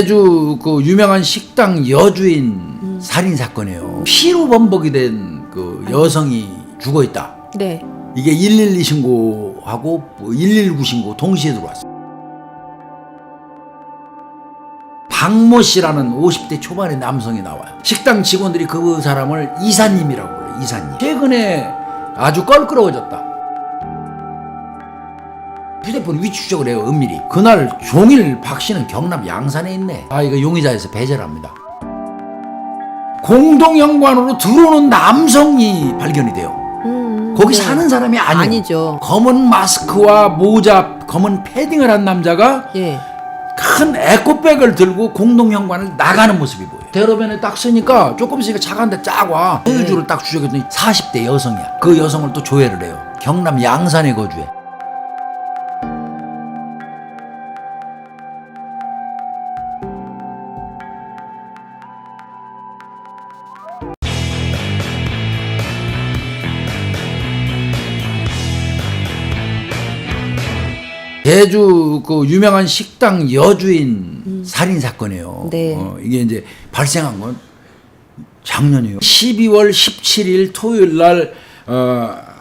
제주 그 유명한 식당 여주인 살인 사건이에요. 피로 범벅이 된 그 여성이 죽어 있다. 네. 이게 112 신고하고 119 신고 동시에 들어왔어요. 박모 씨라는 50대 초반의 남성이 나와요. 식당 직원들이 그 사람을 이사님이라고 불러요. 이사님. 최근에 아주 껄끄러워졌다. 휴대폰 위치 추적을 해요. 은밀히. 그날 종일 박 씨는 경남 양산에 있네. 아, 이거 용의자에서 배제를 합니다. 공동연관으로 들어오는 남성이 발견이 돼요. 거기 네. 사는 사람이 아니죠. 검은 마스크와 모자, 검은 패딩을 한 남자가 예. 큰 에코백을 들고 공동현관을 나가는 모습이 보여요. 대로변에 딱 서니까 조금씩 차가운데 쫙 와. 우주를 딱 추적했더니 40대 여성이야. 그 여성을 또 조회를 해요. 경남 양산에 거주해. 제주 그 유명한 식당 여주인 살인 사건이에요. 네. 이게 이제 발생한 건 작년이에요. 12월 17일 토요일 날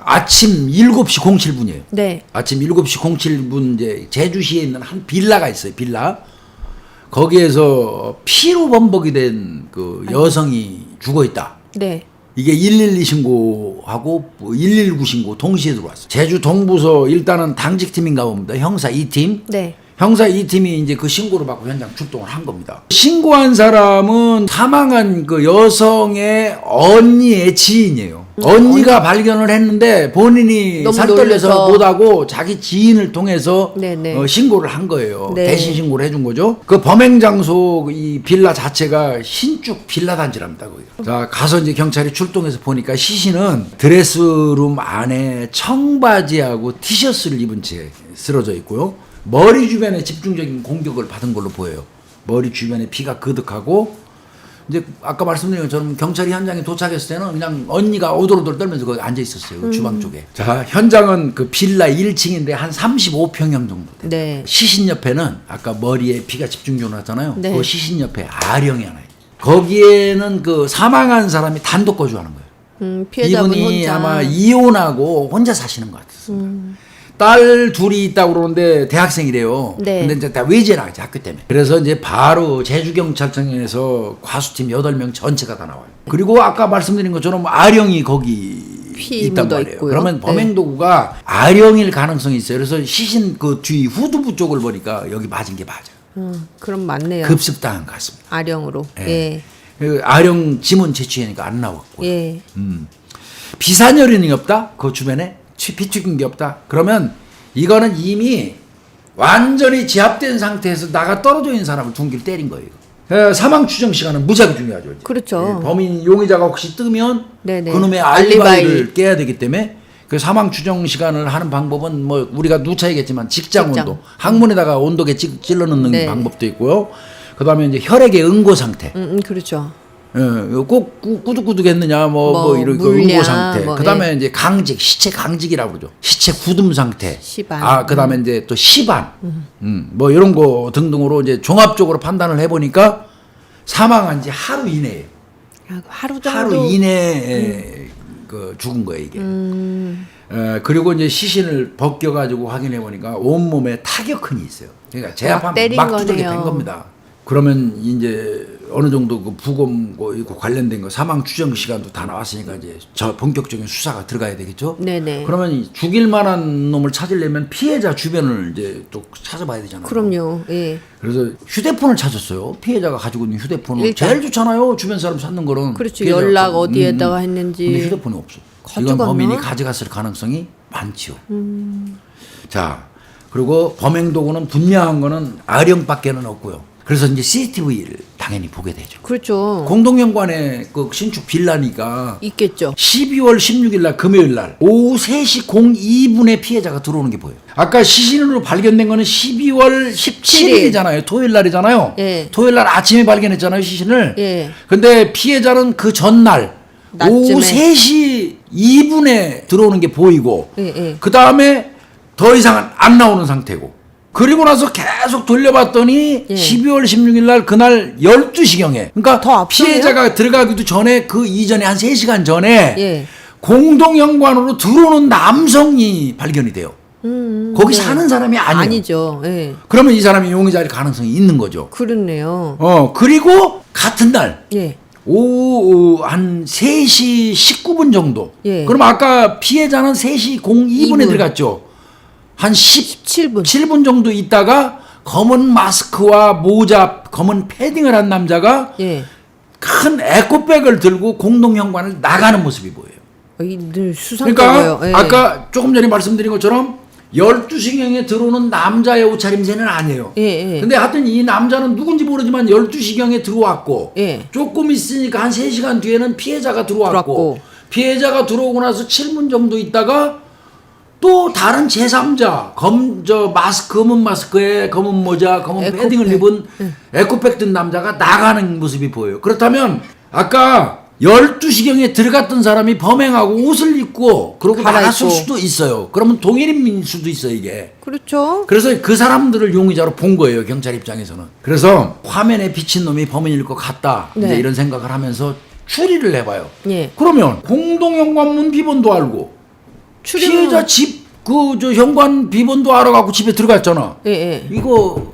아침 7시 07분이에요. 네. 아침 7시 07분 이제 제주시에 있는 한 빌라가 있어요. 빌라. 거기에서 피로 범벅이 된 그 여성이 죽어 있다. 네. 이게 112 신고하고 119 신고 동시에 들어왔어요. 제주 동부서 일단은 당직팀인가 봅니다. 형사 2팀. 네. 형사 2팀이 이제 그 신고를 받고 현장 출동을 한 겁니다. 신고한 사람은 사망한 그 여성의 언니의 지인이에요. 언니가 발견을 했는데 본인이 너무 살떨려서 놀라서. 못하고 자기 지인을 통해서 네네. 신고를 한 거예요. 네. 대신 신고를 해준 거죠. 그 범행 장소 이 빌라 자체가 신축 빌라 단지랍니다. 거기가. 자, 가서 이제 경찰이 출동해서 보니까 시신은 드레스룸 안에 청바지하고 티셔츠를 입은 채 쓰러져 있고요. 머리 주변에 집중적인 공격을 받은 걸로 보여요. 머리 주변에 피가 그득하고 이제 아까 말씀드린 것처럼 경찰이 현장에 도착했을 때는 그냥 언니가 오돌오돌 떨면서 거기 앉아 있었어요. 주방 쪽에. 자, 현장은 그 빌라 1층인데 한 35평형 정도 돼요. 네. 시신 옆에는 아까 머리에 피가 집중적으로 났잖아요. 네. 그 시신 옆에 아령이 하나 있어요. 거기에는 그 사망한 사람이 단독 거주하는 거예요. 피해자분 이분이 혼자. 아마 이혼하고 혼자 사시는 것 같았습니다. 딸 둘이 있다고 그러는데 대학생이래요. 네. 근데 이제 다 외지에 나가지 학교 때문에. 그래서 이제 바로 제주경찰청에서 과수팀 8명 전체가 다 나와요. 그리고 아까 말씀드린 것처럼 아령이 거기 피 있단 묻어 말이에요. 있고요. 그러면 네. 범행 도구가 아령일 가능성이 있어요. 그래서 시신 그 뒤 후두부 쪽을 보니까 여기 맞은 게 맞아요. 그럼 맞네요. 급습당한 것 같습니다. 아령으로. 예. 예. 그 아령 지문 채취하니까 안 나왔고. 예. 비산혈흔이 없다? 그 주변에 피 튀긴 게 없다? 그러면 이거는 이미 완전히 제압된 상태에서 나가 떨어져 있는 사람을 둔기를 때린 거예요. 사망 추정 시간은 무지하게 중요하죠. 이제. 그렇죠. 예, 범인 용의자가 혹시 뜨면 네네. 그놈의 알리바이를 깨야 되기 때문에 그 사망 추정 시간을 하는 방법은 뭐 우리가 누차 얘기했지만 직장 온도, 항문에다가 온도계 찔러 넣는 네. 방법도 있고요. 그다음에 이제 혈액의 응고 상태. 그렇죠. 예, 꼭 꾸둑꾸둑했느냐 뭐 이런 그 물량, 응고 상태. 뭐, 그다음에 이제 강직, 시체 강직이라고 그러죠. 시체 굳음 상태. 시반. 아, 그다음에 이제 또 시반. 뭐 이런 거 등등으로 이제 종합적으로 판단을 해 보니까 사망한 지 하루 이내에. 하루 정도. 하루 이내에 그 죽은 거예요, 이게. 그리고 이제 시신을 벗겨 가지고 확인해 보니까 온몸에 타격흔이 있어요. 그러니까 제압하면 때린 막 두들겨 거네요. 댄 겁니다. 그러면 이제 어느 정도 그 부검 이거 관련된 거 사망 추정 시간도 다 나왔으니까 이제 저 본격적인 수사가 들어가야 되겠죠. 네네. 그러면 이 죽일 만한 놈을 찾으려면 피해자 주변을 이제 또 찾아봐야 되잖아요. 그럼요. 예. 그래서 휴대폰을 찾았어요. 피해자가 가지고 있는 휴대폰을 일단. 제일 좋잖아요. 주변 사람 찾는 거는. 그렇죠. 피해자가. 연락 어디에다가 했는지. 근데 휴대폰이 없어. 이건 가져갔나? 범인이 가져갔을 가능성이 많지요. 자, 그리고 범행 도구는 분명한 거는 아령밖에는 없고요. 그래서 이제 CCTV를 당연히 보게 되죠. 그렇죠. 공동연관에 그 신축 빌라니까 있겠죠. 12월 16일 날 금요일 날 오후 3시 02분에 피해자가 들어오는 게 보여요. 아까 시신으로 발견된 거는 12월 17일이잖아요. 토요일 날이잖아요. 예. 토요일 날 아침에 발견했잖아요, 시신을. 예. 근데 피해자는 그 전날 낮쯤에. 오후 3시 2분에 들어오는 게 보이고 예, 예. 그다음에 더 이상은 안 나오는 상태고 그리고 나서 계속 돌려봤더니 예. 12월 16일 날 그날 12시경에 그러니까 더 앞서네요? 피해자가 들어가기도 전에 그 이전에 한 3시간 전에 예. 공동현관으로 들어오는 남성이 발견이 돼요. 거기 네. 사는 사람이 아니에요. 아니죠. 예. 그러면 이 사람이 용의자일 가능성이 있는 거죠. 그렇네요. 그리고 같은 날 예. 오후 한 3시 19분 정도. 예. 그럼 아까 피해자는 3시 02분에 2분. 들어갔죠. 한 17분. 17분 정도 있다가 검은 마스크와 모자, 검은 패딩을 한 남자가 예. 큰 에코백을 들고 공동현관을 나가는 모습이 보여요. 늘 수상쩍어요. 그러니까 예. 아까 조금 전에 말씀드린 것처럼 12시경에 들어오는 남자의 옷차림새는 아니에요. 예, 예. 근데 하여튼 이 남자는 누군지 모르지만 12시경에 들어왔고 예. 조금 있으니까 한 3시간 뒤에는 피해자가 들어왔고 피해자가 들어오고 나서 7분 정도 있다가 또 다른 제3자 마스크, 검은 마스크에 검은 모자, 검은 에코백. 패딩을 입은 에코백 든 남자가 나가는 모습이 보여요. 그렇다면 아까 12시경에 들어갔던 사람이 범행하고 옷을 입고 그러고 나갔을 갈아입고. 수도 있어요. 그러면 동일인일 수도 있어요, 이게. 그렇죠. 그래서 그 사람들을 용의자로 본 거예요, 경찰 입장에서는. 그래서 화면에 비친 놈이 범인일 것 같다. 네. 이제 이런 생각을 하면서 추리를 해봐요. 예. 그러면 공동현관문 비번도 알고 추리는- 피해자 집 현관 비번도 알아갖고 집에 들어갔잖아. 예, 예. 이거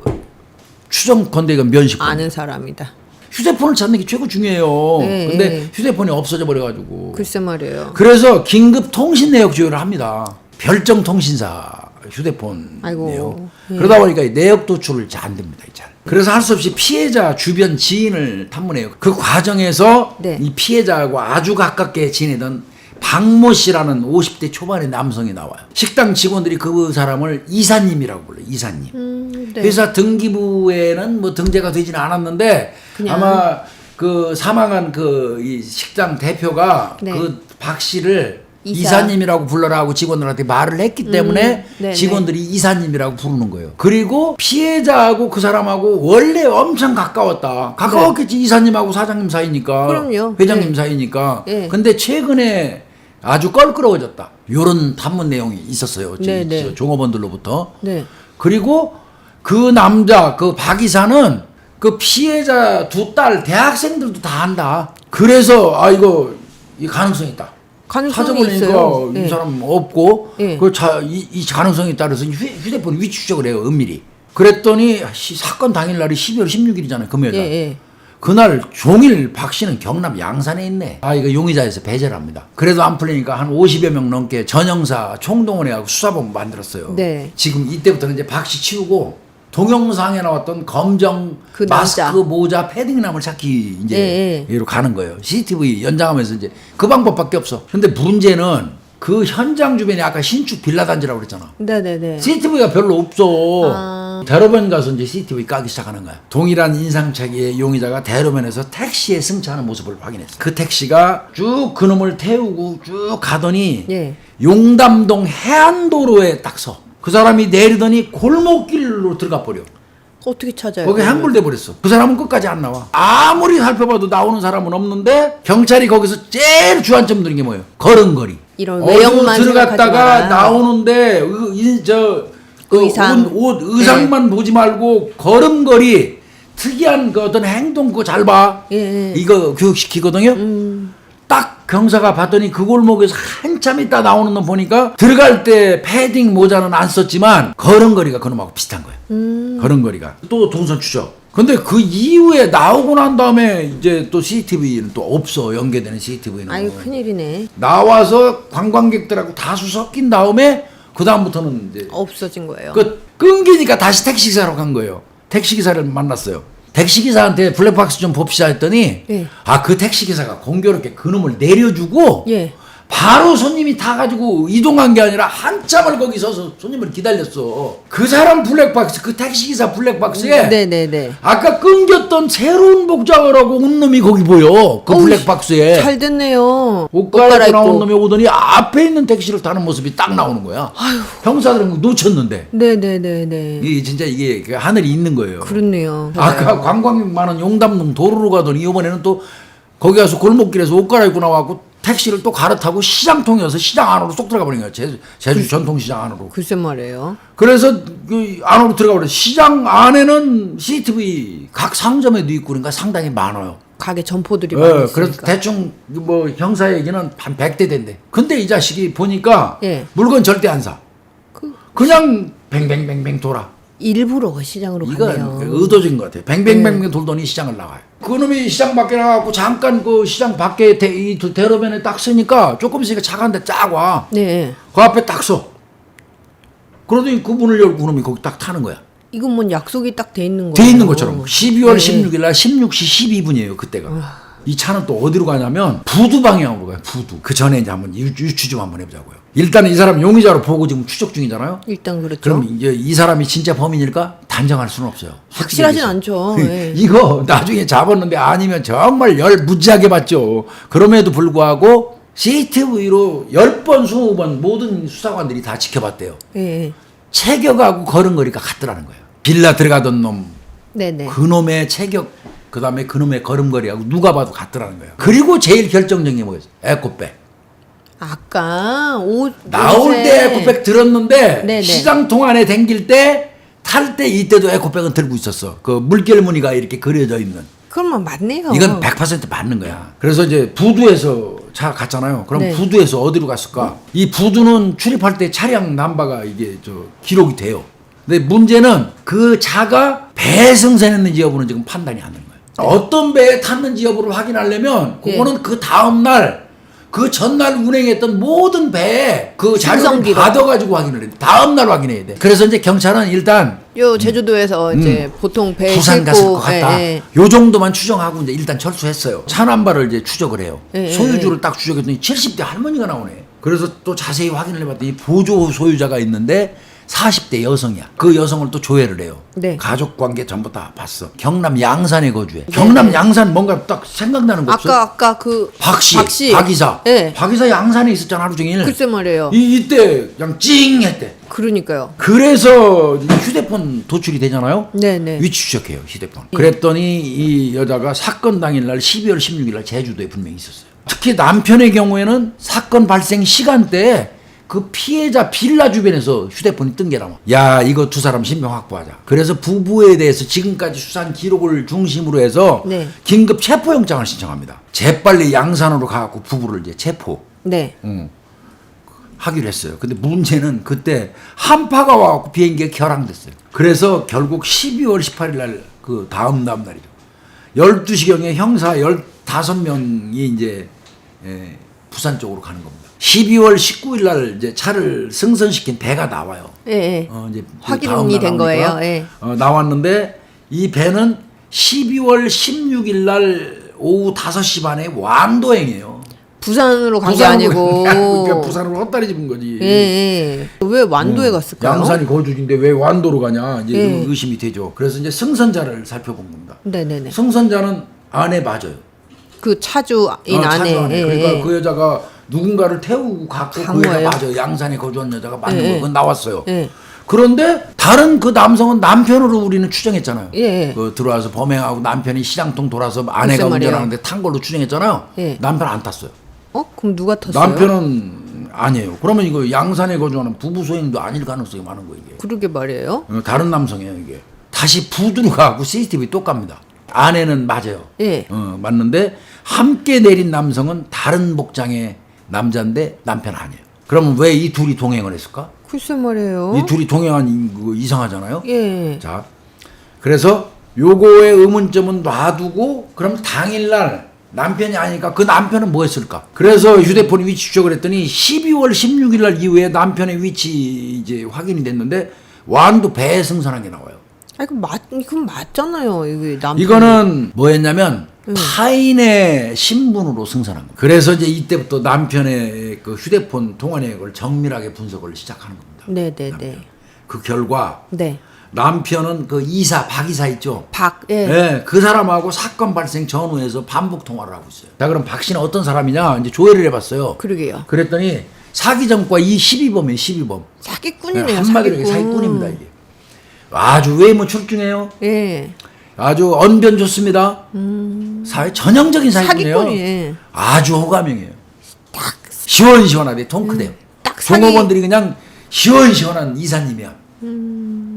추정컨대 이건 면식. 아는 사람이다. 휴대폰을 찾는 게 최고 중요해요. 네, 근데 네. 휴대폰이 없어져 버려가지고. 글쎄 말이에요. 그래서 긴급 통신 내역 조회를 합니다. 별정 통신사 휴대폰 아이고, 내역. 예. 그러다 보니까 이 내역 도출을 잘 안 됩니다. 잘. 그래서 할 수 없이 피해자 주변 지인을 탐문해요. 그 과정에서 네. 이 피해자하고 아주 가깝게 지내던 박모 씨라는 50대 초반의 남성이 나와요. 식당 직원들이 그 사람을 이사님이라고 불러요. 이사님. 네. 회사 등기부에는 뭐 등재가 되지는 않았는데 그냥. 아마 그 사망한 그 이 식당 대표가 네. 그 박 씨를 이사. 이사님이라고 불러라고 직원들한테 말을 했기 때문에 네, 직원들이 이사님이라고 부르는 거예요. 그리고 피해자하고 그 사람하고 원래 엄청 가까웠다. 가까웠겠지. 이사님하고 사장님 사이니까. 그럼요. 회장님 네. 사이니까. 네. 근데 최근에 아주 껄끄러워졌다. 요런 탐문 내용이 있었어요. 네, 네. 저 종업원들로부터. 네. 그리고 그 남자, 그 박 이사는 그 피해자 두 딸 대학생들도 다 안다. 그래서 이거 이 가능성이 있다. 가능성이 찾아보니까 있어요. 이 예. 사람 없고 예. 이 가능성에 따라서 휴대폰 위치 추적을 해요. 은밀히. 그랬더니 사건 당일날이 12월 16일이잖아요. 금요일 예, 날. 예. 그날 종일 박 씨는 경남 양산에 있네. 이거 용의자에서 배제를 합니다. 그래도 안 풀리니까 한 50여 명 넘게 전형사 총동원해가지고 수사본 만들었어요. 네. 지금 이때부터는 이제 박 씨 치우고 동영상에 나왔던 검정 그 마스크, 남자. 모자, 패딩남을 찾기 이제 예, 예. 여기로 가는 거예요. CCTV 연장하면서 이제 그 방법밖에 없어. 근데 문제는 그 현장 주변에 아까 신축 빌라 단지라고 그랬잖아. 네네네. CCTV가 별로 없어. 아. 대로변 가서 이제 CCTV 까기 시작하는 거야. 동일한 인상착의의 용의자가 대로변에서 택시에 승차하는 모습을 확인했어. 그 택시가 쭉 그놈을 태우고 쭉 가더니 예. 용담동 해안도로에 딱 서. 그 사람이 내리더니 골목길로 들어가 버려. 어떻게 찾아요? 거기 그러면? 행불돼 버렸어. 그 사람은 끝까지 안 나와. 아무리 살펴봐도 나오는 사람은 없는데 경찰이 거기서 제일 주안점 드는 게 뭐예요? 걸음걸이. 이런 외형만 들어갔다가 생각하지 마라. 나오는데 의상. 옷 의상만 보지 말고 걸음걸이 특이한 그 어떤 행동 그거 잘 봐. 예, 예. 이거 교육시키거든요. 딱 경사가 봤더니 그 골목에서 한참 있다 나오는 놈 보니까 들어갈 때 패딩 모자는 안 썼지만 걸음걸이가 그놈하고 비슷한 거예요. 걸음걸이가 또 동선 추적. 근데 그 이후에 나오고 난 다음에 이제 또 CCTV는 또 없어. 연계되는 CCTV는. 아유 큰일이네. 나와서 관광객들하고 다수 섞인 다음에 그 다음부터는 이제 없어진 거예요. 끊기니까 다시 택시기사로 간 거예요. 택시기사를 만났어요. 택시기사한테 블랙박스 좀 봅시다 했더니 예. 그 택시기사가 공교롭게 그놈을 내려주고 예. 바로 손님이 타가지고 이동한 게 아니라 한참을 거기 서서 손님을 기다렸어. 그 사람 블랙박스, 그 택시기사 블랙박스에 네네네. 아까 끊겼던 새로운 복장을 하고 온 놈이 거기 보여. 그 블랙박스에. 잘 됐네요. 옷 갈아입고 나온 놈이 오더니 앞에 있는 택시를 타는 모습이 딱 나오는 거야. 형사들은 놓쳤는데. 네네네네. 이게 진짜 이게 그 하늘이 있는 거예요. 그렇네요. 아까 관광객 많은 용담동 도로로 가더니 이번에는 또 거기 가서 골목길에서 옷 갈아입고 나와갖고 택시를 또 갈아타고 시장통이어서 시장 안으로 쏙 들어가 버린 거예요. 제주 전통시장 안으로. 글쎄 말이에요. 그래서 그 안으로 들어가 버려. 시장 안에는 CCTV 각 상점에도 있고 그러니까 상당히 많아요. 가게 점포들이 많이 있으니까. 그래서 대충 뭐 형사 얘기는 한 100대 된대. 근데 이 자식이 보니까 예. 물건 절대 안 사. 그냥 뱅뱅뱅뱅 돌아. 일부러 시장으로 이건 가네요. 의도적인 것 같아요. 뱅뱅뱅뱅 돌더니 시장을 나가요. 그놈이 시장 밖에 나가고 잠깐 그 시장 밖에 이 대로변에 딱 서니까 조금 있으니까 차가 한 대 쫙 와. 네. 그 앞에 딱 서. 그러더니 그 문을 열고 그놈이 거기 딱 타는 거야. 이건 뭐 약속이 딱 돼 있는 거예요. 돼 있는 것처럼. 12월 네. 16일 날 16시 12분이에요. 그때가. 이 차는 또 어디로 가냐면 부두 방향으로 가요. 부두. 그 전에 이제 한번 유추 좀 한번 해보자고요. 일단은 이 사람 용의자로 보고 지금 추적 중이잖아요. 일단 그렇죠. 그럼 이제 이 사람이 진짜 범인일까? 단정할 수는 없어요. 확실하진 않죠. 예. 이거 나중에 잡았는데 아니면 정말 열 무지하게 받죠. 그럼에도 불구하고 CCTV로 10번, 20번 모든 수사관들이 다 지켜봤대요. 예. 체격하고 걸음걸이가 같더라는 거예요. 빌라 들어가던 놈, 네네. 그놈의 체격, 그 다음에 그놈의 걸음걸이하고 누가 봐도 같더라는 거예요. 그리고 제일 결정적인 게 뭐였어요? 에코백. 아까 나올 옷에- 때 에코백 들었는데 네네. 시장통 안에 댕길 때 탈 때 이때도 에코백은 들고 있었어. 그 물결 무늬가 이렇게 그려져 있는. 그러면 맞네요. 이건 100% 맞는 거야. 그래서 이제 부두에서 차 갔잖아요. 그럼 네. 부두에서 어디로 갔을까? 이 부두는 출입할 때 차량 남바가 이게 기록이 돼요. 근데 문제는 그 차가 배에 승선했는지 여부는 지금 판단이 안 되는 거예요. 어떤 배에 탔는지 여부를 확인하려면 그거는 그 다음 날, 그 전날 운행했던 모든 배에 그 자료를 승선기록. 받아가지고 확인을 해야 돼. 다음 날 확인해야 돼. 그래서 이제 경찰은 일단 요 제주도에서 이제 보통 배 부산 갔을 것 싣고 같다. 예, 요 정도만 추정하고 이제 일단 철수했어요. 차 남바를 이제 추적을 해요. 예, 소유주를 딱 추적했더니 70대 할머니가 나오네. 그래서 또 자세히 확인을 해봤더니 보조 소유자가 있는데 40대 여성이야. 그 여성을 또 조회를 해요. 네. 가족 관계 전부 다 봤어. 경남 양산에 거주해. 경남 양산 뭔가 딱 생각나는 거 없어? 아까 그 박씨, 박 이사. 예. 박 이사 양산에 있었잖아 하루 종일. 글쎄 말이에요. 이때 그냥 찡했대. 그러니까요. 그래서 휴대폰 도출이 되잖아요. 네네. 위치 추적해요 휴대폰. 예. 그랬더니 이 여자가 사건 당일날 12월 16일 날 제주도에 분명히 있었어요. 특히 남편의 경우에는 사건 발생 시간대에 그 피해자 빌라 주변에서 휴대폰이 뜬 게 나와. 야, 이거 두 사람 신병 확보하자. 그래서 부부에 대해서 지금까지 수사한 기록을 중심으로 해서 네. 긴급 체포영장을 신청합니다. 재빨리 양산으로 가갖고 부부를 이제 체포. 네. 하기로 했어요. 근데 문제는 그때 한파가 와갖고 비행기가 결항됐어요. 그래서 결국 12월 18일 날 그 다음 날이죠. 12시경에 형사 15명이 이제 부산 쪽으로 가는 겁니다. 12월 19일 날 이제 차를 승선시킨 배가 나와요. 예. 예. 이제 그 확인이 다음 날 된 나오니까, 거예요. 예. 나왔는데 이 배는 12월 16일 날 오후 5시 반에 완도행이에요. 부산으로 간 게 부산으로 아니고. 그러니까 부산으로 헛다리 집은 거지. 예, 예. 왜 완도에 갔을까요? 양산이 거주지인데 왜 완도로 가냐 이제 예. 의심이 되죠. 그래서 이제 승선자를 살펴본 겁니다. 네네네. 승선자는 아내 맞아요. 그 차주인 안에. 차주 아내. 예, 그러니까 예. 그 여자가 누군가를 태우고 갔고 간 그 여자 거예요? 맞아요. 양산에 거주한 여자가 맞는 예, 거 예. 그건 나왔어요. 예. 그런데 다른 그 남성은 남편으로 우리는 추정했잖아요. 예. 그 들어와서 범행하고 남편이 시장통 돌아서 아내가 글쎄 말이에요. 운전하는데 탄 걸로 추정했잖아요. 예. 남편 안 탔어요. 그럼 누가 탔어요? 남편은 아니에요. 그러면 이거 양산에 거주하는 부부 소행도 아닐 가능성이 많은 거예요. 이게. 그러게 말이에요. 다른 남성이에요 이게. 다시 부두로 가고 CCTV 또 갑니다. 아내는 맞아요. 예. 맞는데 함께 내린 남성은 다른 복장의 남자인데 남편 아니에요. 그러면 왜 이 둘이 동행을 했을까? 글쎄 말이에요. 이 둘이 동행한 거 이상하잖아요. 예. 자, 그래서 요거의 의문점은 놔두고 그럼 당일날 남편이 아니니까 그 남편은 뭐 했을까? 그래서 휴대폰 위치 추적을 했더니 12월 16일 날 이후에 남편의 위치 이제 확인이 됐는데 완도 배에 승선한 게 나와요. 아니 그건 맞잖아요. 이게 남편. 이거는 뭐였냐면 타인의 신분으로 승선한 거예요. 그래서 이제 이때부터 남편의 그 휴대폰 통화 내역을 정밀하게 분석을 시작하는 겁니다. 네네네. 그 결과 네. 남편은 그 이사 박 이사 있죠. 예. 네, 그 사람하고 사건 발생 전후에서 반복 통화를 하고 있어요. 자, 그럼 박 씨는 어떤 사람이냐 이제 조회를 해봤어요. 그러게요. 그랬더니 사기 전과 이 12범이에요. 12범. 사기꾼이네요. 한마디로 얘기해 사기꾼입니다 이게. 아주 외모 출중해요. 예. 아주 언변 좋습니다. 사회 전형적인 사기꾼이에요. 사기꾼이에요. 아주 호감형이에요. 시원시원하게 통크돼요. 딱 사기- 종업원들이 그냥 시원시원한 이사님이야.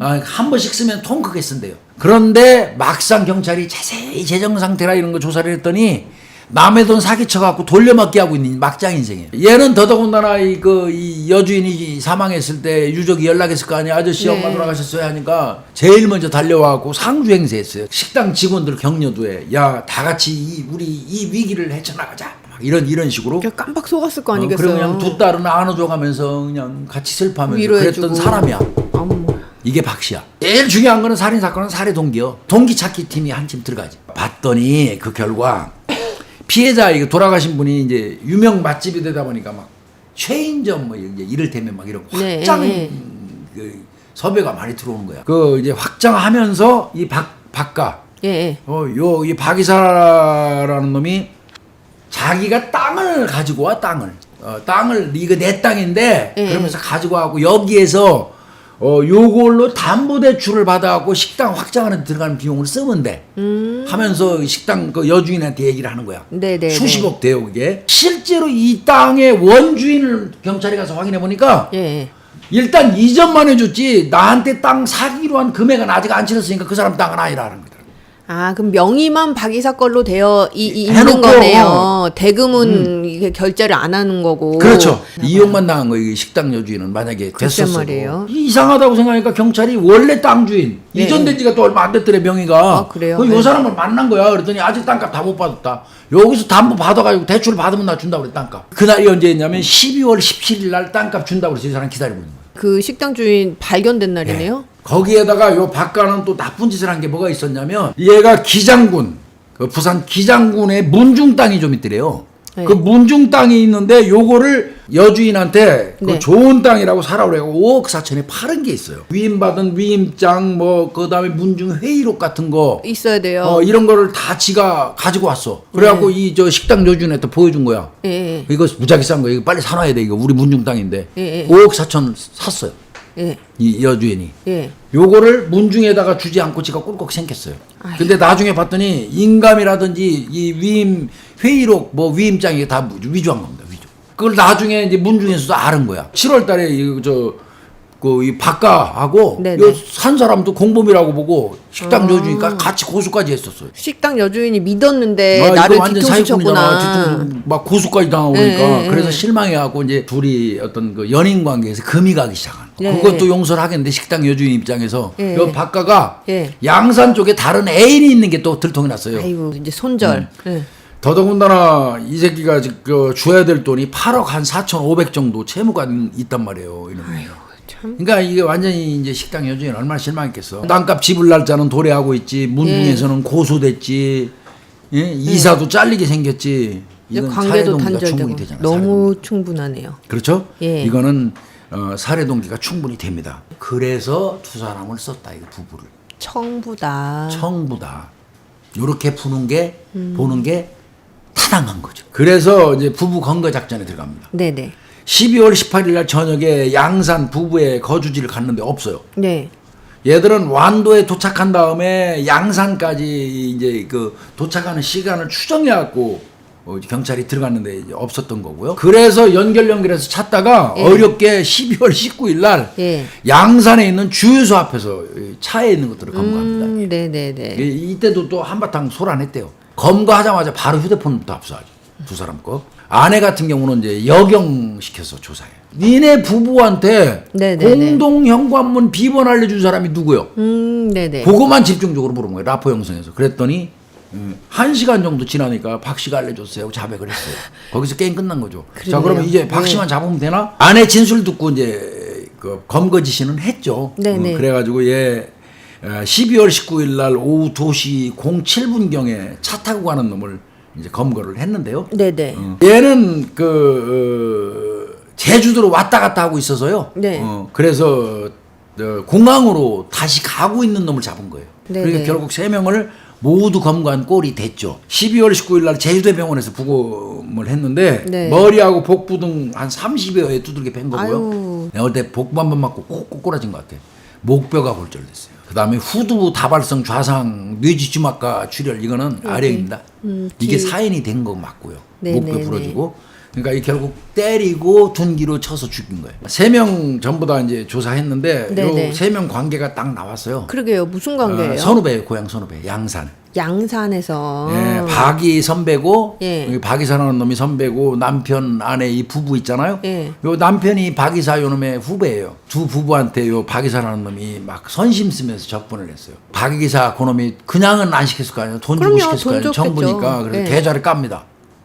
한 번씩 쓰면 통크게 쓴대요. 그런데 막상 경찰이 자세히 재정 상태라 이런 거 조사를 했더니 남의 돈 사기쳐갖고 돌려막기 하고 있는 막장 인생이에요. 얘는 더더군다나 이 여주인이 사망했을 때 유족이 연락했을 거 아니야. 아저씨 엄마 돌아가셨어요 하니까 제일 먼저 달려와갖고 상주 행세했어요. 식당 직원들 격려도 해. 야, 다 같이 우리 이 위기를 헤쳐나가자. 막 이런 식으로. 그냥 깜빡 속았을 거 아니겠어요. 그리고 그냥 두 딸은 안아줘가면서 그냥 같이 슬퍼하면서 위로해주고. 그랬던 사람이야. 어머. 이게 박씨야. 제일 중요한 거는 살인사건은 살해동기요. 동기찾기 팀이 한 팀 들어가지. 봤더니 그 결과 피해자 이거 돌아가신 분이 이제 유명 맛집이 되다 보니까 막 체인점 뭐 이제 이를테면 막 이런 확장 그 섭외가 많이 들어오는 거야. 그 이제 확장하면서 이 박가 예. 이 박이사라는 놈이 자기가 땅을 가지고 와. 땅을 이거 내 땅인데 그러면서 가지고 와고 여기에서 요걸로 담보대출을 받아갖고 식당 확장하는 데 들어가는 비용을 쓰면 돼. 하면서 식당 그 여주인한테 얘기를 하는 거야. 네네. 수십억 돼요, 그게. 실제로 이 땅의 원주인을 경찰에 가서 확인해 보니까 예. 일단 이전만 해줬지 나한테 땅 사기로 한 금액은 아직 안 치렀으니까 그 사람 땅은 아니라는 거더라고. 아, 그럼 명의만 박이사 걸로 되어 있는 해놓고, 거네요. 대금은 이게 결제를 안 하는 거고. 그렇죠. 이용만 당한 거예요. 이 식당 여주인은 만약에 글쎄 됐었어. 말이에요. 이상하다고 생각하니까 경찰이 원래 땅 주인 예. 이전된 지가 또 얼마 안 됐더래 명의가. 아, 그래요? 요 네. 사람을 만난 거야. 그랬더니 아직 땅값 다 못 받았다. 여기서 담보 받아가지고 대출을 받으면 나 준다고 그래 땅값. 그날이 언제였냐면 12월 17일 날 땅값 준다고 그래서 이 사람 기다리고 있는 거야. 그 식당 주인 발견된 날이네요. 거기에다가 요 박가는 또 나쁜 짓을 한 게 뭐가 있었냐면 얘가 기장군 그 부산 기장군에 문중 땅이 좀 있더래요. 네. 그 문중 땅이 있는데 요거를 여주인한테 그 네. 좋은 땅이라고 사라고 그래고 5억 4천에 팔은 게 있어요. 위임받은 위임장 뭐 그다음에 문중 회의록 같은 거 있어야 돼요. 이런 거를 다 지가 가지고 왔어. 그래갖고 이 저 식당 여주인한테 보여준 거야. 예. 이거 무지하게 싼 거 이거 빨리 사놔야 돼. 이거 우리 문중 땅인데 예. 5억 4천 샀어요. 예. 이 여주인이. 예. 요거를 문중에다가 주지 않고 지가 꿀꺽 생겼어요. 아이고. 근데 나중에 봤더니 인감이라든지 이 위임 회의록 뭐 위임장이 다 위조한 겁니다. 위조. 그걸 나중에 이제 문중에서도 알은 거야. 7월 달에 이 박가하고 네네. 요 산 사람도 공범이라고 보고 식당 여주니까 같이 고소까지 했었어요. 식당 여주인이 믿었는데 이거 나를 완전 뒤통수 쳤구나. 사기꾼이잖아. 뒤통수 막 고소까지 당하고 그러니까 예. 그래서 실망해갖고 이제 둘이 어떤 그 연인 관계에서 금이 가기 시작한. 예. 그것도 용서를 하겠는데 식당 여주인 입장에서 예. 요 박가가 예. 양산 쪽에 다른 애인이 있는 게 또 들통이 났어요. 아이고 이제 손절. 예. 더더군다나 이 새끼가 지금 줘야 될 돈이 8억 한 4,500 정도 채무가 있단 말이에요. 이놈이. 참. 그러니까 이게 완전히 이제 식당 여주인 얼마나 실망했겠어. 땅값 지불 날짜는 도래하고 있지. 문중에서는 고소됐지. 예? 이사도 잘리게 생겼지. 이제 이건 관계도 살해동기가 충분히 단절되고 되잖아. 너무 충분하네요. 그렇죠? 예. 이거는 살해동기가 충분히 됩니다. 그래서 두 사람을 썼다. 이거 부부를. 청부다. 청부다. 요렇게 보는 게 타당한 거죠. 그래서 이제 부부 검거 작전에 들어갑니다. 네네. 12월 18일 날 저녁에 양산 부부의 거주지를 갔는데 없어요. 네. 얘들은 완도에 도착한 다음에 양산까지 이제 그 도착하는 시간을 추정해갖고 경찰이 들어갔는데 이제 없었던 거고요. 그래서 연결해서 찾다가 예. 어렵게 12월 19일 날 예. 양산에 있는 주유소 앞에서 차에 있는 것들을 검거합니다. 네네네. 이때도 또 한바탕 소란했대요. 검거하자마자 바로 휴대폰부터 압수하죠. 두 사람 거. 아내 같은 경우는 이제 역영시켜서 조사해요. 니네 부부한테 네네네. 공동 현관문 비번 알려준 사람이 누구요? 네네. 그거만 집중적으로 물은 거예요. 라포 형성에서. 그랬더니 1시간 정도 지나니까 박 씨가 알려줬어요. 자백을 했어요. 거기서 게임 끝난 거죠. 자, 그러네요. 그러면 이제 박 씨만 잡으면 되나? 아내 진술 듣고 이제 그 검거 지시는 했죠. 네네. 그래가지고 얘 12월 19일 날 오후 2시 07분경에 차 타고 가는 놈을 이제 검거를 했는데요. 네네. 얘는 제주도로 왔다 갔다 하고 있어서요. 네. 그래서 공항으로 다시 가고 있는 놈을 잡은 거예요. 네네. 그러니까 결국 3명을 모두 검거한 꼴이 됐죠. 12월 19일 날 제주도 병원에서 부검을 했는데 네. 머리하고 복부 등 한 30여 회 두들겨 팬 거고요. 아유. 내가 볼 때 복부 한 번 맞고 콕 꼬꾸라진 것 같아. 목뼈가 골절됐어요. 그 다음에 후두부 다발성 좌상 뇌지주막과 출혈 이거는 아령입니다. 이게 사인이 된 거 맞고요. 네네네. 목뼈 부러지고 그러니까 이 결국 때리고 둔기로 쳐서 죽인 거예요. 3명 전부 다 이제 조사했는데 네네. 요 3명 관계가 딱 나왔어요. 그러게요. 무슨 관계예요? 선후배예요. 고향 선후배. 양산. 양산에서. 예, 박이 선배고 예. 여기 박이사라는 놈이 선배고 남편 아내 이 부부 있잖아요. 예. 요 남편이 박이사 요 놈의 후배예요. 두 부부한테 요 박이사라는 놈이 막 선심 쓰면서 적분을 했어요. 박이사 그놈이 그냥은 안 시켰을 거 아니에요. 돈 주고 그럼요, 시켰을 거 돈 아니에요. 줬겠죠. 정부니까. 그래서 예. 계좌를 깝니다.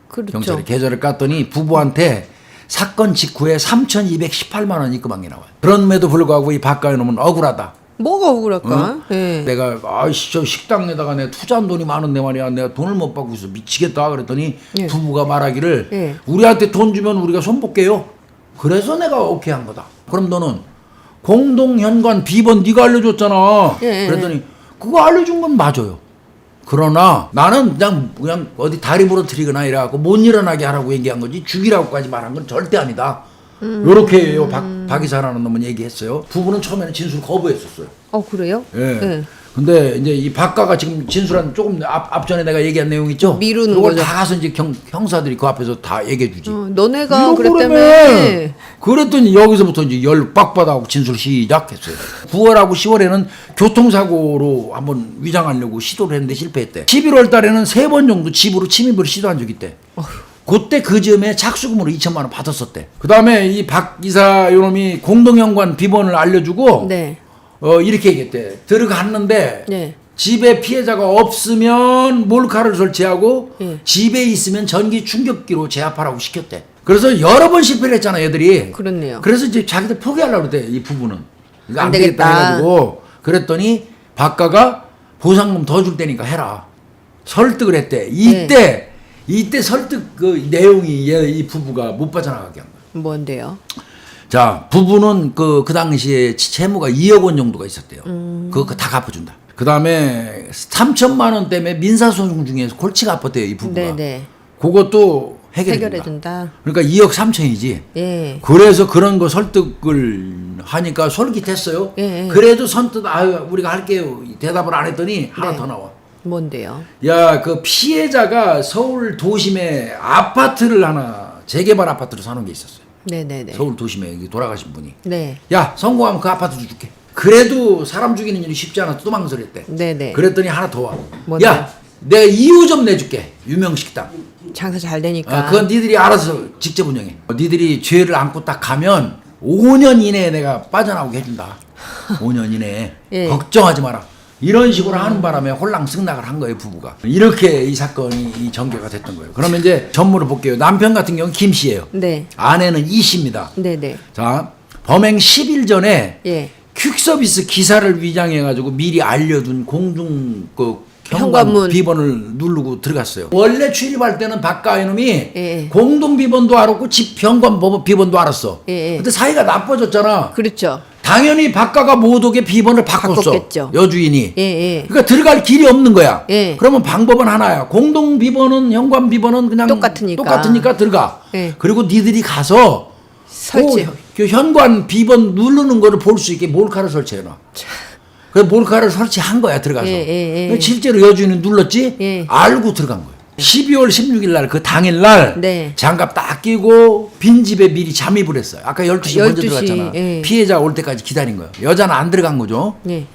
그렇죠. 경찰이 계좌를 깠더니 부부한테 사건 직후에 3,218만 원 입금한 게 나와요. 그럼에도 불구하고 이 박가의 놈은 억울하다. 뭐가 억울할까? 예. 내가 아이씨 저 식당에다가 내가 투자한 돈이 많은데 말이야 내가 돈을 못 받고 있어 미치겠다 그랬더니 예. 부부가 말하기를 예. 우리한테 돈 주면 우리가 손 볼게요. 그래서 내가 오케이 한 거다. 그럼 너는 공동현관 비번 네가 알려줬잖아. 예. 그랬더니 그거 알려준 건 맞아요. 그러나 나는 그냥 어디 다리 부러뜨리거나 이래갖고 못 일어나게 하라고 얘기한 거지 죽이라고까지 말한 건 절대 아니다. 요렇게 박이사라는 놈은 얘기했어요. 부부는 처음에는 진술 거부했었어요. 그래요? 예. 예. 근데 이제 이 박가가 지금 진술한 조금 앞전에 내가 얘기한 내용 있죠? 미루는 그걸 거죠. 다 가서 이제 형사들이 그 앞에서 다 얘기해 주지. 너네가 이러고 그랬다며. 그러면 그랬더니 여기서부터 이제 열 빡빡하고 진술 시작했어요. 9월하고 10월에는 교통사고로 한번 위장하려고 시도를 했는데 실패했대. 11월 달에는 3번 정도 집으로 침입을 시도한 적이 있대. 그때 그 즈음에 착수금으로 2천만 원 받았었대. 그 다음에 이 박 이사 요놈이 공동현관 비번을 알려주고 네. 이렇게 얘기했대. 들어갔는데 네. 집에 피해자가 없으면 몰카를 설치하고 예. 집에 있으면 전기 충격기로 제압하라고 시켰대. 그래서 여러 번 실패를 했잖아 얘들이. 그렇네요. 그래서 이제 자기들 포기하려고 그랬대 이 부부는. 안 되겠다. 해가지고 그랬더니 박가가 보상금 더 줄 테니까 해라. 설득을 했대. 이때 설득 그 내용이 이 부부가 못 빠져나가게 한 거야. 뭔데요? 자, 부부는 그 당시에 채무가 2억 원 정도가 있었대요. 그거 다 갚아준다. 그 다음에 3천만 원 때문에 민사소송 중에서 골치가 아팠대요, 이 부부가. 네네. 그것도 해결해준다. 해결해준다. 그러니까 2억 3천이지. 예. 그래서 그런 거 설득을 하니까 솔깃했어요. 예. 그래도 선뜻 우리가 할게요. 대답을 안 했더니 하나 네. 더 나와. 뭔데요? 야, 그 피해자가 서울 도심에 아파트를 하나 재개발 아파트를 사는 게 있었어요. 네네네. 서울 도심에 여기 돌아가신 분이. 네. 야, 성공하면 그 아파트도 줄게. 그래도 사람 죽이는 일이 쉽지 않아서 또 망설였대. 네네. 그랬더니 하나 더 와. 뭔데요? 야, 내가 이유 좀 내줄게. 유명 식당. 장사 잘 되니까. 그건 니들이 알아서 직접 운영해. 니들이 죄를 안고 딱 가면 5년 이내에 내가 빠져나오게 해준다. 5년 이내에. 예. 걱정하지 마라. 이런 식으로 하는 바람에 홀랑 승낙을 한 거예요, 부부가. 이렇게 이 사건이 전개가 됐던 거예요. 그러면 이제 전무를 볼게요. 남편 같은 경우는 김 씨예요. 네. 아내는 이 씨입니다. 네네. 자, 범행 10일 전에 예. 퀵서비스 기사를 위장해가지고 미리 알려둔 공중 현관문. 현관 비번을 누르고 들어갔어요. 원래 출입할 때는 박가희 놈이 예. 공동 비번도 알았고 집 현관 비번도 알았어. 예. 근데 사이가 나빠졌잖아. 그렇죠. 당연히 박가가 못 오게 비번을 바꿨어. 바꿨겠죠. 여주인이. 예, 예. 그러니까 들어갈 길이 없는 거야. 예. 그러면 방법은 하나야. 공동 비번은 현관 비번은 그냥 똑같으니까. 들어가. 예. 그리고 니들이 가서 설치. 그 현관 비번 누르는 거를 볼 수 있게 몰카를 설치해놔. 그 몰카를 설치한 거야 들어가서. 예. 실제로 여주인은 눌렀지. 예. 알고 들어간 거야. 12월 16일 날 그 당일 날 네. 장갑 딱 끼고 빈집에 미리 잠입을 했어요. 아까 12시 먼저 12시, 들어갔잖아. 예. 피해자 올 때까지 기다린 거예요. 여자는 안 들어간 거죠. 예.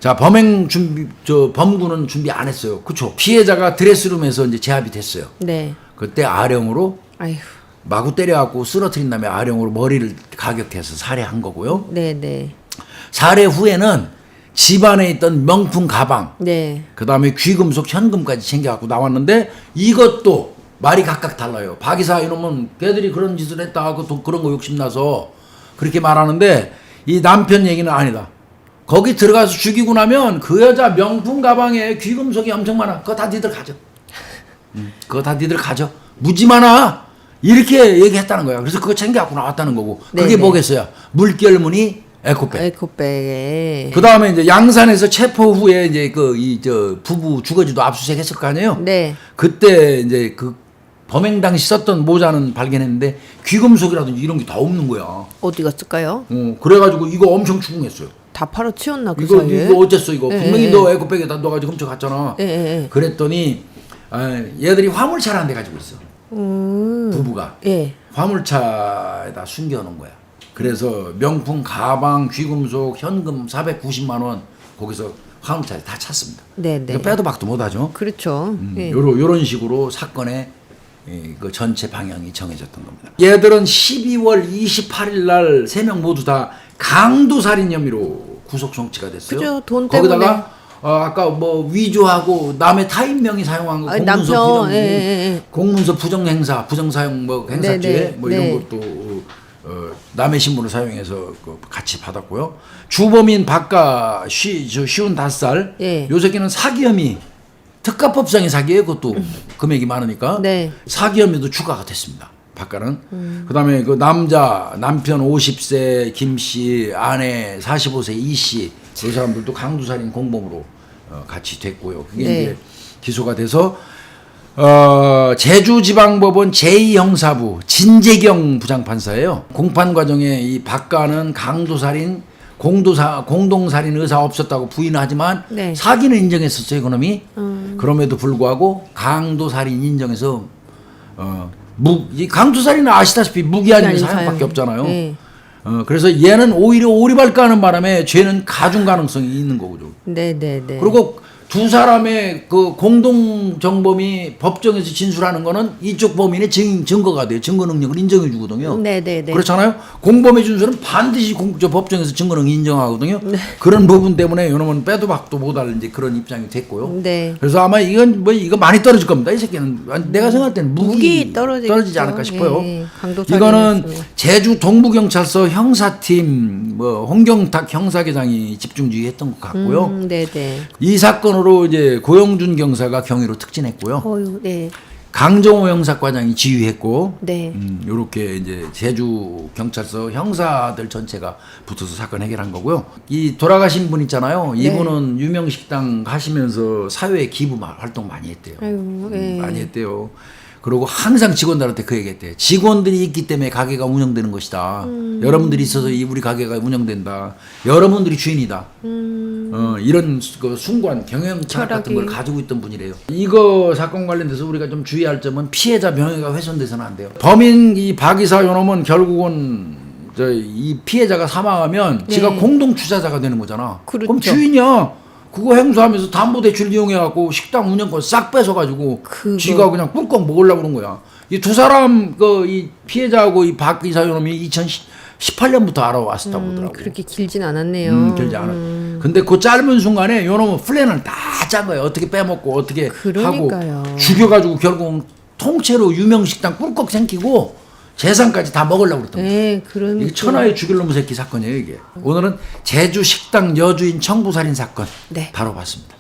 자, 범행 준비, 범구는 준비 안 했어요. 그쵸? 피해자가 드레스룸에서 이제 제압이 됐어요. 네. 그때 아령으로 아휴. 마구 때려갖고 쓰러뜨린 다음에 아령으로 머리를 가격해서 살해한 거고요. 네네. 살해 후에는 집 안에 있던 명품 가방, 네. 그 다음에 귀금속 현금까지 챙겨갖고 나왔는데 이것도 말이 각각 달라요. 박이사 이놈은 걔들이 그런 짓을 했다 하고 또 그런 거 욕심나서 그렇게 말하는데 이 남편 얘기는 아니다. 거기 들어가서 죽이고 나면 그 여자 명품 가방에 귀금속이 엄청 많아. 그거 다 니들 가져. 그거 다 니들 가져. 무지 많아. 이렇게 얘기했다는 거야. 그래서 그거 챙겨갖고 나왔다는 거고. 그게 네네. 뭐겠어요? 물결무늬 에코백. 에코백에. 그 다음에 이제 양산에서 체포 후에 이제 부부 주거지도 압수수색했을 거 아니에요? 네. 그때 이제 그 범행 당시 썼던 모자는 발견했는데 귀금속이라든지 이런 게 다 없는 거야. 어디 갔을까요? 그래가지고 이거 엄청 추궁했어요. 다 팔아 치웠나 그 이거 사이에? 어쨌어 이거. 예, 분명히 예. 너 에코백에다 넣어가지고 훔쳐갔잖아. 예. 그랬더니 얘들이 화물차를 한 대 가지고 있어. 부부가. 예. 화물차에다 숨겨놓은 거야. 그래서 명품 가방, 귀금속, 현금 490만 원 거기서 화물차에 다 찼습니다. 네네. 이거 빼도 박도 못하죠. 그렇죠. 예. 요런 식으로 사건의 그 전체 방향이 정해졌던 겁니다. 얘들은 12월 28일 날 3명 모두 다 강도살인 혐의로 구속 송치가 됐어요. 그죠, 돈 거기다가 아까 뭐 위조하고 남의 타인 명의 사용한 거 아, 공문서 남편, 부정, 예. 공문서 부정 행사, 부정 사용 뭐 행사죄 네네, 뭐 이런 네. 것도 남의 신분을 사용해서 같이 받았고요. 주범인 박가 55살 예. 요 새끼는 사기 혐의 특가법상의 사기예요. 그것도 금액이 많으니까 네. 사기 혐의도 추가가 됐습니다. 박가는. 그다음에 그 남편 50세 김씨, 아내 45세 이씨 그 사람들도 강도살인 공범으로 같이 됐고요. 그게 네. 이제 기소가 돼서 제주지방법원 제2형사부 진재경 부장판사예요. 공판 과정에 이 박가는 강도살인 공동살인 의사 없었다고 부인하지만 네. 사기는 인정했었어요, 그놈이. 그럼에도 불구하고 강도살인 인정해서 이 강도살인은 아시다시피 무기 아닌 사형밖에 없잖아요. 네. 그래서 얘는 오히려 오리발가하는 바람에 죄는 가중 가능성이 있는 거죠. 네네네. 그리고 두 사람의 그 공동 정범이 법정에서 진술하는 거는 이쪽 범인의 증거가 돼요. 증거 능력을 인정해 주거든요. 네네네. 그렇잖아요. 공범의 진술은 반드시 법정에서 증거 능력 인정하거든요. 네. 그런 부분 때문에 이놈은 빼도 박도 못할 이제 그런 입장이 됐고요. 네. 그래서 아마 이거 많이 떨어질 겁니다. 이 새끼는 내가 생각할 때는 무기 떨어지지 않을까 싶어요. 예, 이거는 제주 동부경찰서 형사팀 홍경탁 형사계장이 집중주의했던 것 같고요. 네네. 이 사건으로 이제 고영준 경사가 경위로 특진했고요. 네. 강정호 형사과장이 지휘했고, 네. 요렇게 이제 제주 경찰서 형사들 전체가 붙어서 사건 해결한 거고요. 이 돌아가신 분 있잖아요. 네. 이분은 유명식당 하시면서 사회 기부 활동 많이 했대요. 아유, 네. 많이 했대요. 그리고 항상 직원들한테 그 얘기했대요. 직원들이 있기 때문에 가게가 운영되는 것이다. 여러분들이 있어서 우리 가게가 운영된다. 여러분들이 주인이다. 이런 그 숭고한 경영 철학 같은 걸 가지고 있던 분이래요. 이거 사건 관련돼서 우리가 좀 주의할 점은 피해자 명예가 훼손돼서는 안 돼요. 범인 이 박이사 요놈은 결국은 이 피해자가 사망하면 네. 지가 공동 투자자가 되는 거잖아. 그렇죠. 그럼 주인이야. 그거 행사하면서 담보대출 이용해갖고 식당 운영권 싹 뺏어가지고 지가 그냥 꿀꺽 먹으려고 그런 거야. 이 두 사람 이 피해자하고 이 박 이사 요놈이 2018년부터 알아왔었다고 그러더라고. 그렇게 길진 않았네요. 길지 않아. 근데 그 짧은 순간에 요놈은 플랜을 다 짠 거예요. 어떻게 빼먹고 어떻게 그러니까요. 하고 죽여가지고 결국은 통째로 유명식당 꿀꺽 생기고 재산까지 다 먹으려고 그랬던 거예요. 네, 그런. 이게 천하의 죽일 놈의 새끼 사건이에요, 이게. 오늘은 제주 식당 여주인 청부살인 사건 네. 다뤄봤습니다.